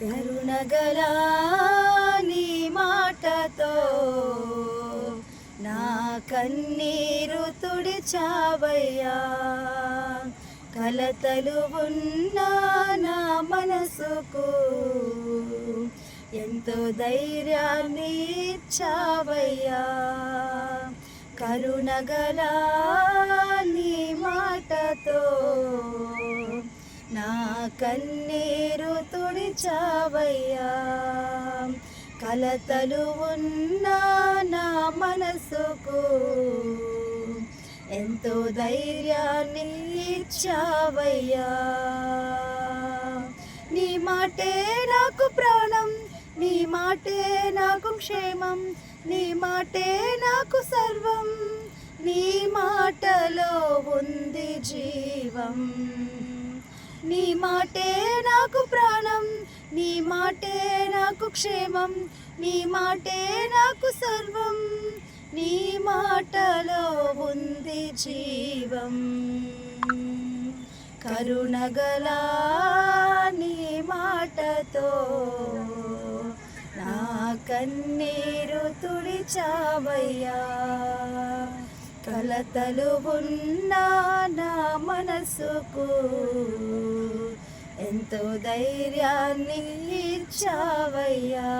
కరుణగల నీ మాటతో నా కన్నీరు తుడిచావయ్యా. కలతలు ఉన్న నా మనసుకు ఎంతో ధైర్యాన్ని ఇచ్చావయ్యా. కరుణగల నీ మాటతో నా కన్నీరు తుడిచావయ్యా. కలతలు ఉన్న నా మనసుకు ఎంతో ధైర్యాన్ని ఇచ్చావయ్యా. నీ మాటే నాకు ప్రాణం, నీ మాటే నాకు క్షేమం, నీ మాటే నాకు సర్వం, నీ మాటలో ఉంది జీవం. నీ మాటే నాకు ప్రాణం, నీ మాటే నాకు క్షేమం, నీ మాటే నాకు సర్వం, నీ మాటలో ఉంది జీవం. కరుణగల నీ మాటతో నా కన్నీరు తుడిచావయ్యా. కలతలు ఉన్న నా మనసుకు ఎంతో ధైర్యాన్ని ఇచ్చావయ్యా.